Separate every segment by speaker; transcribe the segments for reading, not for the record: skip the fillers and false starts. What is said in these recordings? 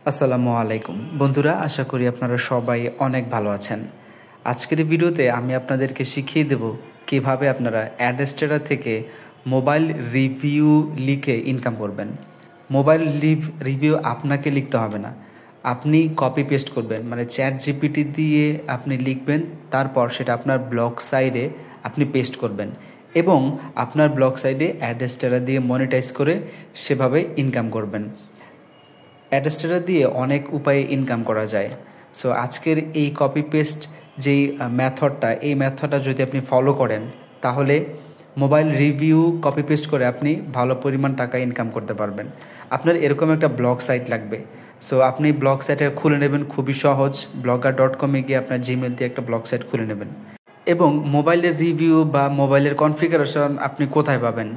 Speaker 1: আসসালামু আলাইকুম বন্ধুরা, আশা করি আপনারা সবাই অনেক ভালো আছেন। আজকের ভিডিওতে আমি আপনাদেরকে শিখিয়ে দেব কিভাবে আপনারা অ্যাডস্টেরা থেকে মোবাইল রিভিউ লিখে ইনকাম করবেন। মোবাইল রিভিউ আপনাকে লিখতে হবে না, আপনি কপি পেস্ট করবেন, মানে চ্যাট জিপিটি দিয়ে আপনি লিখবেন, তারপর সেটা আপনার ব্লগ সাইডে আপনি পেস্ট করবেন এবং আপনার ব্লগ সাইডে অ্যাডস্টেরা দিয়ে মনিটাইজ করে সেভাবে ইনকাম করবেন। অ্যাডস্টেরা দিয়ে অনেক উপায়ে ইনকাম করা যায়। সো আজকের এই কপি পেস্ট যেই এই মেথডটা যদি আপনি ফলো করেন তাহলে মোবাইল রিভিউ কপি পেস্ট করে আপনি ভালো পরিমাণ টাকা ইনকাম করতে পারবেন। আপনার এরকম একটা ব্লগ সাইট লাগবে। সো আপনি ব্লগ সাইটে খুলে নেবেন, খুবই সহজ। blogger.com-এ গিয়ে আপনার জিমেল দিয়ে একটা ব্লগ সাইট খুলে নেবেন এবং মোবাইলের রিভিউ বা মোবাইলের কনফিগারেশন আপনি কোথায় পাবেন?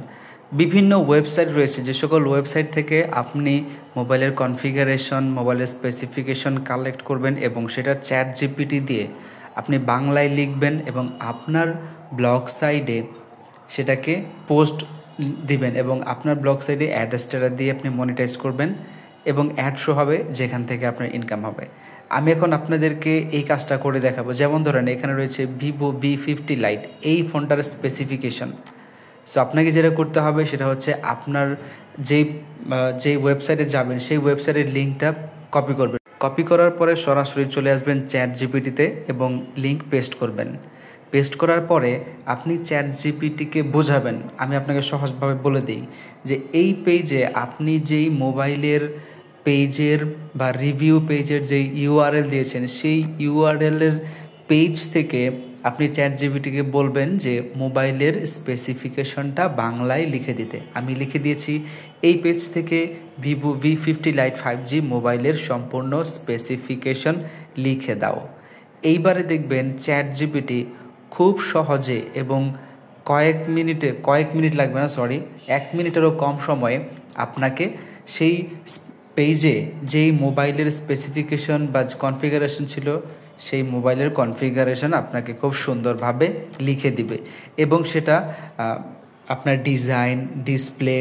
Speaker 1: বিভিন্ন ওয়েবসাইট রয়েছে, যে সকল ওয়েবসাইট থেকে আপনি মোবাইলের কনফিগারেশন, মোবাইলের স্পেসিফিকেশন কালেক্ট করবেন এবং সেটা চ্যাট জিপিটি দিয়ে আপনি বাংলায় লিখবেন এবং আপনার ব্লগ সাইডে সেটাকে পোস্ট দিবেন এবং আপনার ব্লগ সাইডে অ্যাডস্টেরা দিয়ে আপনি মনিটাইজ করবেন এবং অ্যাড শো হবে যেখান থেকে আপনার ইনকাম হবে। আমি এখন আপনাদেরকে এই কাজটা করে দেখাবো। যেমন ধরেন এখানে রয়েছে ভিভো V50 লাইট, এই ফোনটার স্পেসিফিকেশন। সো আপনাকে যেটা করতে হবে সেটা হচ্ছে আপনার যেই ওয়েবসাইটে যাবেন সেই ওয়েবসাইটের লিঙ্কটা কপি করবেন। কপি করার পরে সরাসরি চলে আসবেন চ্যাট জিপিটিতে এবং লিঙ্ক পেস্ট করবেন। পেস্ট করার পরে আপনি চ্যাট জিপিটিকে বোঝাবেন। আমি আপনাকে সহজভাবে বলে দিই যে এই পেজে আপনি যেই মোবাইলের পেজের বা রিভিউ পেজের যেই ইউআরএল দিয়েছেন সেই ইউআরএলের পেজ থেকে আপনি চ্যাট জিপিটিকে বলবেন যে মোবাইলের স্পেসিফিকেশনটা বাংলায় লিখে দিতে। আমি লিখে দিয়েছি এই পেজ থেকে ভিভো V50 লাইট 5G মোবাইলের সম্পূর্ণ স্পেসিফিকেশন লিখে দাও। এইবারে দেখবেন চ্যাট জিপিটি খুব সহজে এবং কয়েক মিনিট লাগবে না, 1 মিনিটেরও কম সময়ে আপনাকে সেই পেজে যেই মোবাইলের স্পেসিফিকেশন বা কনফিগারেশন ছিল সেই মোবাইলের কনফিগারেশন আপনাকে খুব সুন্দরভাবে লিখে দিবে এবং সেটা আপনার ডিজাইন, ডিসপ্লে,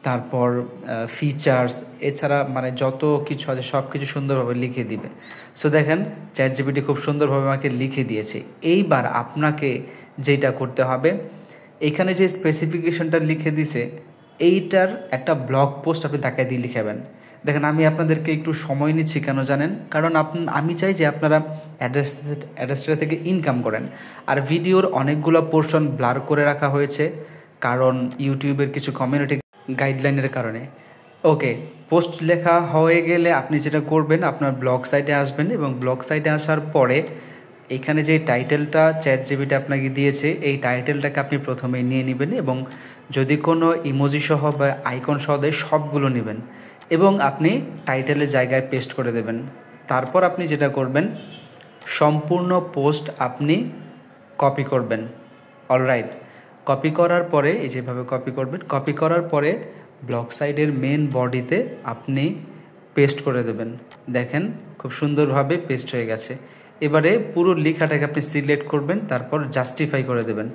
Speaker 1: তারপর ফিচার্স, এছাড়া মানে যত কিছু আছে সব কিছু সুন্দরভাবে লিখে দিবে। সো দেখেন চ্যাট জিপিটি খুব সুন্দরভাবে আমাকে লিখে দিয়েছে। এইবার আপনাকে যেটা করতে হবে, এখানে যে স্পেসিফিকেশনটা লিখে দিছে এইটার একটা ব্লগ পোস্ট আপনি তাকে দিয়ে লিখাবেন। দেখেন আমি আপনাদেরকে একটু সময় নিচ্ছি, কেন জানেন? কারণ আমি চাই যে আপনারা অ্যাডস্টেরা থেকে ইনকাম করেন। আর ভিডিওর অনেকগুলো পোর্শন ব্লার করে রাখা হয়েছে কারণ ইউটিউবের কিছু কমিউনিটি গাইডলাইনের কারণে। ওকে, পোস্ট লেখা হয়ে গেলে আপনি যেটা করবেন, আপনার ব্লগ সাইটে আসবেন এবং ব্লগ সাইটে আসার পরে এখানে যে টাইটেলটা চ্যাট জিপিটি আপনাকে দিয়েছে এই টাইটেলটাকে আপনি প্রথমেই নিয়ে নেবেন এবং যদি কোনো ইমোজি সহ বা আইকন সহ দেয় সবগুলো নেবেন এবং আপনি টাইটেলের জায়গায় পেস্ট করে দেবেন। তারপর আপনি যেটা করবেন, সম্পূর্ণ পোস্ট আপনি কপি করবেন। অলরাইট, কপি করার পরে এই যেভাবে কপি করবেন, কপি করার পরে ব্লগ সাইডের মেন বডিতে আপনি পেস্ট করে দেবেন। দেখেন খুব সুন্দরভাবে পেস্ট হয়ে গেছে। এবারে পুরো লেখাটাকে আপনি সিলেক্ট করবেন, তারপর জাস্টিফাই করে দেবেন।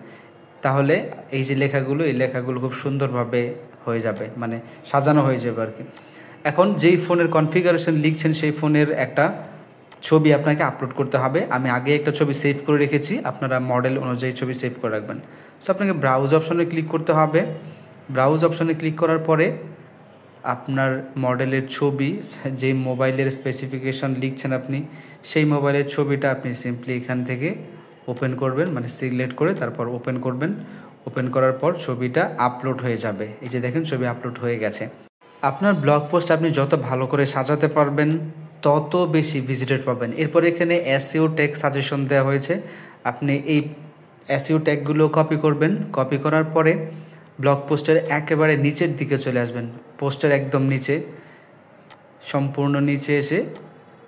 Speaker 1: তাহলে এই যে লেখাগুলো খুব সুন্দরভাবে হয়ে যাবে, মানে সাজানো হয়ে যাবে আর কি। এখন যেই ফোনের কনফিগারেশন লিখছেন সেই ফোনের একটা ছবি আপনাকে আপলোড করতে হবে। আমি আগে একটা ছবি সেভ করে রেখেছি, আপনারা মডেল অনুযায়ী ছবি সেভ করে রাখবেন। সো আপনাকে ব্রাউজ অপশনে ক্লিক করতে হবে। ব্রাউজ অপশনে ক্লিক করার পরে আপনার মডেলের ছবি, যে মোবাইলের স্পেসিফিকেশন লিখছেন আপনি সেই মোবাইলের ছবিটা আপনি সিম্পলি এখান থেকে ওপেন করবেন, মানে সিলেক্ট করে তারপর ওপেন করবেন। ওপেন করার পর ছবিটা আপলোড হয়ে যাবে। এই যে দেখেন ছবি আপলোড হয়ে গেছে। আপনার ব্লগ পোস্ট আপনি যত ভালো করে সাজাতে পারবেন তত বেশি ভিজিটর পাবেন। এরপর এখানে এসইও ট্যাগ সাজেশন দেওয়া হয়েছে, আপনি এই এসইও ট্যাগগুলো কপি করবেন। কপি করার পরে ব্লগ পোস্টের একেবারে নিচের দিকে চলে আসবেন, পোস্টের একদম নিচে, সম্পূর্ণ নিচে এসে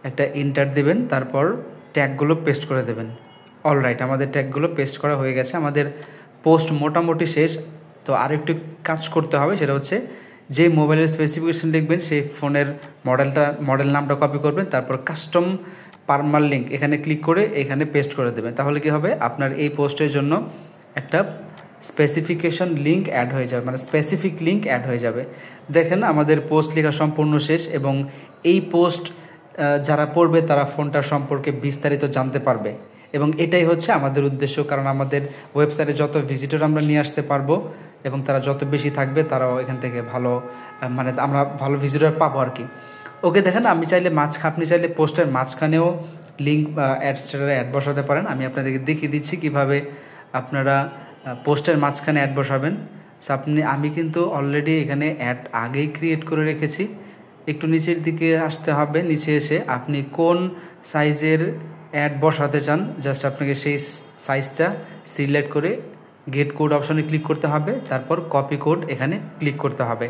Speaker 1: একটা ইন্টার দেবেন, তারপর ট্যাগগুলো পেস্ট করে দেবেন। অলরাইট, আমাদের ট্যাগগুলো পেস্ট করা হয়ে গেছে, আমাদের পোস্ট মোটামুটি শেষ। তো আরেকটু কাজ করতে হবে, সেটা হচ্ছে যে মোবাইলের স্পেসিফিকেশন লিখবেন সেই ফোনের মডেল নামটা কপি করবেন, তারপর কাস্টম পারমার লিঙ্ক এখানে ক্লিক করে এখানে পেস্ট করে দেবেন। তাহলে কি হবে, আপনার এই পোস্টের জন্য একটা স্পেসিফিকেশন লিঙ্ক অ্যাড হয়ে যাবে, মানে স্পেসিফিক লিঙ্ক অ্যাড হয়ে যাবে। দেখেন আমাদের পোস্ট লেখা সম্পূর্ণ শেষ এবং এই পোস্ট যারা পড়বে তারা ফোনটার সম্পর্কে বিস্তারিত জানতে পারবে এবং এটাই হচ্ছে আমাদের উদ্দেশ্য। কারণ আমাদের ওয়েবসাইটে যত ভিজিটর আমরা নিয়ে আসতে পারবো এবং তারা যত বেশি থাকবে তারাও এখান থেকে ভালো, মানে আমরা ভালো ভিজিটর পাবো আর কি। ওকে, দেখেন আমি চাইলে আপনি চাইলে পোস্টের মাঝখানেও লিঙ্ক অ্যাড স্ট্যাটাসে অ্যাড বসাতে পারেন। আমি আপনাদেরকে দেখিয়ে দিচ্ছি কিভাবে আপনারা পোস্টের মাঝখানে অ্যাড বসাবেন। সো আমি কিন্তু অলরেডি এখানে অ্যাড আগেই ক্রিয়েট করে রেখেছি। একটু নিচের দিকে আসতে হবে, নিচে এসে আপনি কোন সাইজের অ্যাড বসাতে চান জাস্ট আপনাকে সেই সাইজটা সিলেক্ট করে গেট কোড অপশনে ক্লিক করতে হবে, তারপর কপি কোড এখানে ক্লিক করতে হবে,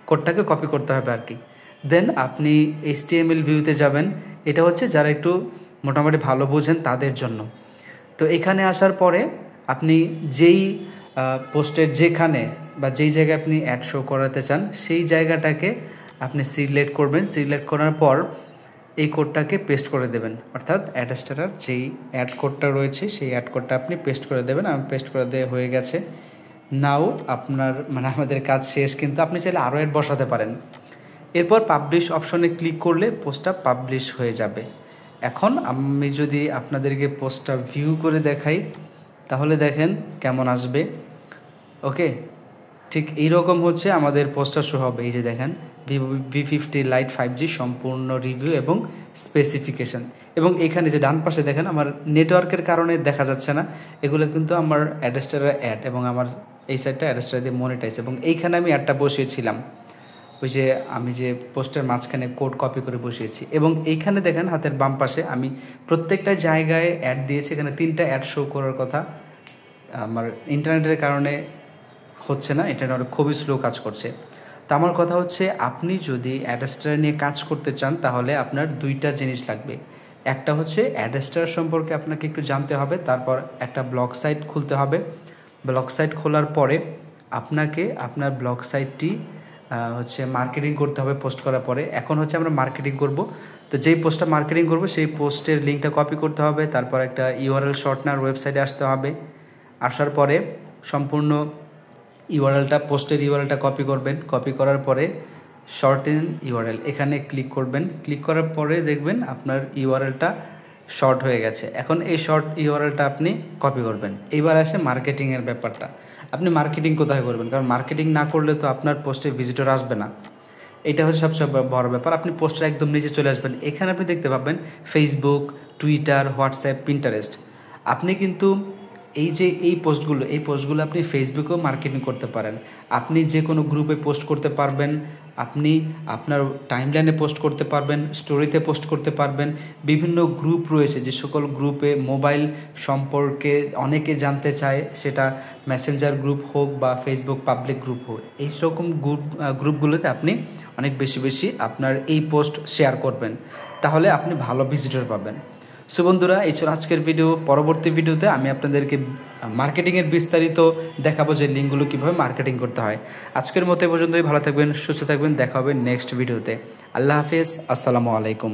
Speaker 1: কোডটাকে কপি করতে হবে আর কি। দেন আপনি HTML ভিউতে যাবেন, এটা হচ্ছে যারা একটু মোটামুটি ভালো বোঝেন তাদের জন্য। তো এখানে আসার পরে আপনি যেই পোস্টের যেখানে বা যেই জায়গায় আপনি অ্যাড শো করাতে চান সেই জায়গাটাকে আপনি সিলেক্ট করবেন। সিলেক্ট করার পর এই কোডটাকে পেস্ট করে দেবেন, অর্থাৎ অ্যাড স্ট্যাটাস যেই অ্যাড কোডটা রয়েছে সেই অ্যাড কোডটা আপনি পেস্ট করে দেবেন। আমি পেস্ট করে দেওয়া হয়ে গেছে। নাও আপনার আমাদের কাজ শেষ, কিন্তু আপনি চাইলে আরও অ্যাড বসাতে পারেন। এরপর পাবলিশ অপশনে ক্লিক করলে পোস্টটা পাবলিশ হয়ে যাবে। এখন আমি যদি আপনাদেরকে পোস্টটা ভিউ করে দেখাই তাহলে দেখেন কেমন আসবে। ওকে, ঠিক এইরকম হচ্ছে আমাদের পোস্টটা শো হবে। এই যে দেখেন V50 Lite 5G সম্পূর্ণ রিভিউ এবং স্পেসিফিকেশান। এবং এখানে যে ডান পাশে দেখেন আমার নেটওয়ার্কের কারণে দেখা যাচ্ছে না, এগুলো কিন্তু আমার অ্যাডস্টারের অ্যাড এবং আমার এই সাইডটা অ্যাডস্টার দিয়ে মনিটাইজ। এবং এইখানে আমি অ্যাডটা বসিয়েছিলাম, ওই যে আমি যে পোস্টের মাঝখানে কোড কপি করে বসিয়েছি। এবং এইখানে দেখেন হাতের বাম পাশে আমি প্রত্যেকটা জায়গায় অ্যাড দিয়েছি। এখানে 3টা অ্যাড শো করার কথা, আমার ইন্টারনেটের কারণে হচ্ছে না, ইন্টারনেট খুবই স্লো কাজ করছে। তো আমার কথা হচ্ছে আপনি যদি অ্যাডস্টার নিয়ে কাজ করতে চান তাহলে আপনার 2টা জিনিস লাগবে। একটা হচ্ছে অ্যাডস্টার সম্পর্কে আপনাকে একটু জানতে হবে, তারপর একটা ব্লগ সাইট খুলতে হবে। ব্লগ সাইট খোলার পরে আপনাকে আপনার ব্লগ সাইটটি হচ্ছে মার্কেটিং করতে হবে পোস্ট করার পরে। এখন হচ্ছে আমরা মার্কেটিং করব, তো যেই পোস্টটা মার্কেটিং করব সেই পোস্টের লিঙ্কটা কপি করতে হবে, তারপর একটা URL শর্টনার ওয়েবসাইটে আসতে হবে। আসার পরে সম্পূর্ণ ইউআরএলটা পোস্টের ইউআরএলটা কপি করবেন। কপি করার পরে শর্টেন ইউআরএল এখানে ক্লিক করবেন। ক্লিক করার পরে দেখবেন আপনার ইউআরএলটা শর্ট হয়ে গেছে। এখন এই শর্ট ইউআরএলটা আপনি কপি করবেন। এবার আসে মার্কেটিংয়ের ব্যাপারটা। আপনি মার্কেটিং কোথায় করবেন? কারণ মার্কেটিং না করলে তো আপনার পোস্টে ভিজিটর আসবে না, এটা হচ্ছে সবচেয়ে বড় ব্যাপার। আপনি পোস্টের একদম নিচে চলে আসবেন, এখানে আপনি দেখতে পাবেন ফেসবুক, টুইটার, হোয়াটসঅ্যাপ, পিন্টারেস্ট। আপনি কিন্তু এই পোস্টগুলো আপনি ফেসবুকেও মার্কেটিং করতে পারেন। আপনি যে কোনো গ্রুপে পোস্ট করতে পারবেন, আপনি আপনার টাইমলাইনে পোস্ট করতে পারবেন, স্টোরিতে পোস্ট করতে পারবেন। বিভিন্ন গ্রুপ রয়েছে, যে সকল গ্রুপে মোবাইল সম্পর্কে অনেকে জানতে চায়, সেটা মেসেঞ্জার গ্রুপ হোক বা ফেসবুক পাবলিক গ্রুপ হোক, এই রকম গ্রুপগুলোতে আপনি অনেক বেশি আপনার এই পোস্ট শেয়ার করবেন, তাহলে আপনি ভালো ভিজিটর পাবেন। সো বন্ধুরা, এই ছিল আজকের ভিডিও। পরবর্তী ভিডিওতে আমি আপনাদেরকে মার্কেটিংয়ের বিস্তারিত দেখাবো, যে লিঙ্কগুলো কীভাবে মার্কেটিং করতে হয়। আজকের মতো এ পর্যন্তই। ভালো থাকবেন, সুস্থ থাকবেন, দেখা হবে নেক্সট ভিডিওতে। আল্লাহ হাফেজ, আসসালামু আলাইকুম।